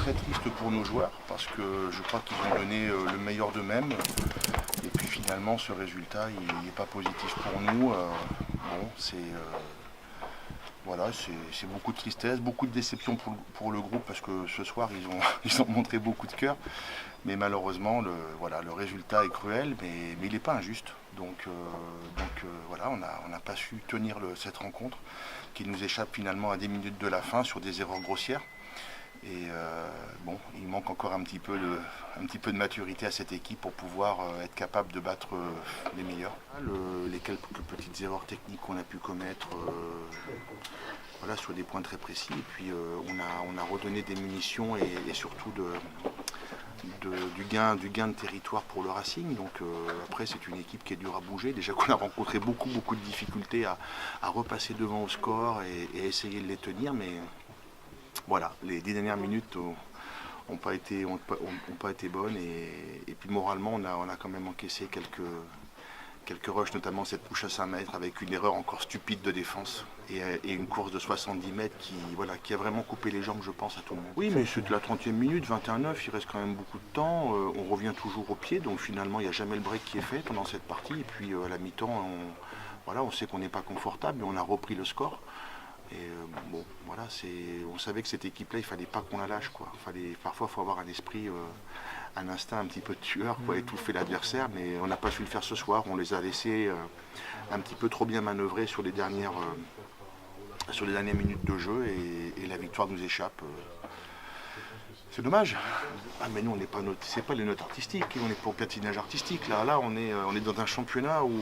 très triste pour nos joueurs parce que je crois qu'ils ont donné le meilleur d'eux-mêmes. Et puis finalement, ce résultat, il n'est pas positif pour nous. Bon, voilà, c'est beaucoup de tristesse, beaucoup de déception pour le groupe parce que ce soir, ils ont montré beaucoup de cœur. Mais malheureusement, le résultat est cruel, mais il n'est pas injuste. Donc voilà, on n'a pas su tenir cette rencontre qui nous échappe finalement à 10 minutes de la fin sur des erreurs grossières. Et bon, il manque encore un petit peu de maturité à cette équipe pour pouvoir être capable de battre les meilleurs. Les quelques petites erreurs techniques qu'on a pu commettre voilà, sur des points très précis. Et puis on a redonné des munitions et surtout du gain de territoire pour le Racing. Donc après c'est une équipe qui est dure à bouger. Déjà qu'on a rencontré beaucoup de difficultés à repasser devant au score et essayer de les tenir. Mais voilà, les 10 dernières minutes n'ont pas été bonnes et puis moralement on a quand même encaissé quelques rushs, notamment cette touche à 5 mètres avec une erreur encore stupide de défense et une course de 70 mètres qui a vraiment coupé les jambes, je pense, à tout le monde. Oui, mais c'est la 30e minute, 21-9, il reste quand même beaucoup de temps, on revient toujours au pied, donc finalement il n'y a jamais le break qui est fait pendant cette partie, et puis à la mi-temps, on sait qu'on n'est pas confortable, mais on a repris le score. Et bon, voilà, on savait que cette équipe-là, il ne fallait pas qu'on la lâche, quoi. Parfois, il faut avoir un esprit, un instinct un petit peu de tueur, quoi, étouffer l'adversaire, mais on n'a pas su le faire ce soir. On les a laissés un petit peu trop bien manœuvrer sur les dernières minutes de jeu et la victoire nous échappe. C'est dommage. Ah mais nous c'est pas les notes artistiques, on est pour le patinage artistique. Là on est dans un championnat où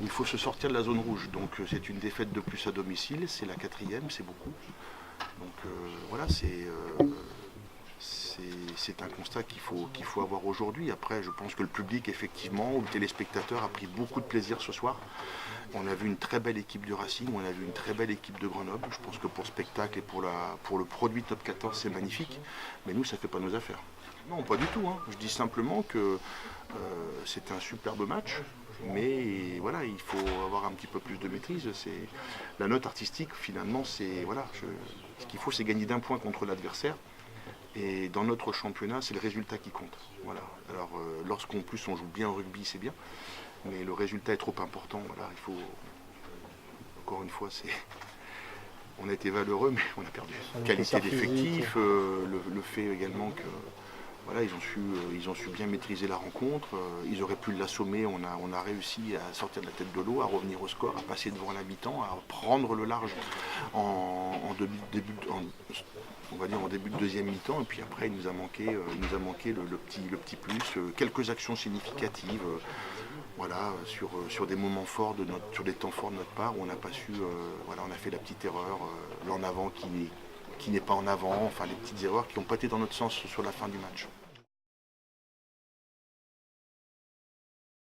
il faut se sortir de la zone rouge. Donc c'est une défaite de plus à domicile, c'est la 4e, c'est beaucoup. Donc voilà, c'est un constat qu'il faut avoir aujourd'hui. Après, je pense que le public, effectivement, ou le téléspectateur a pris beaucoup de plaisir ce soir. On a vu une très belle équipe du Racing, on a vu une très belle équipe de Grenoble. Je pense que pour le spectacle et pour le produit Top 14, c'est magnifique. Mais nous, ça ne fait pas nos affaires. Non, pas du tout. Je dis simplement que c'est un superbe match. Mais voilà, il faut avoir un petit peu plus de maîtrise. La note artistique, finalement, ce qu'il faut, c'est gagner d'un point contre l'adversaire. Et dans notre championnat, c'est le résultat qui compte. Voilà. Alors, lorsqu'en plus on joue bien au rugby, c'est bien. Mais le résultat est trop important. Voilà, il faut. Encore une fois, on a été valeureux, mais on a perdu. Qualité d'effectif, le fait également que. Voilà, ils ont su bien maîtriser la rencontre, ils auraient pu l'assommer, on a réussi à sortir de la tête de l'eau, à revenir au score, à passer devant l'habitant, à prendre le large en début de deuxième mi-temps, et puis après il nous a manqué le petit plus, quelques actions significatives, voilà, sur des moments forts sur des temps forts de notre part où on n'a pas su, on a fait la petite erreur, l'en avant qui n'est pas en avant, enfin les petites erreurs qui n'ont pas été dans notre sens sur la fin du match.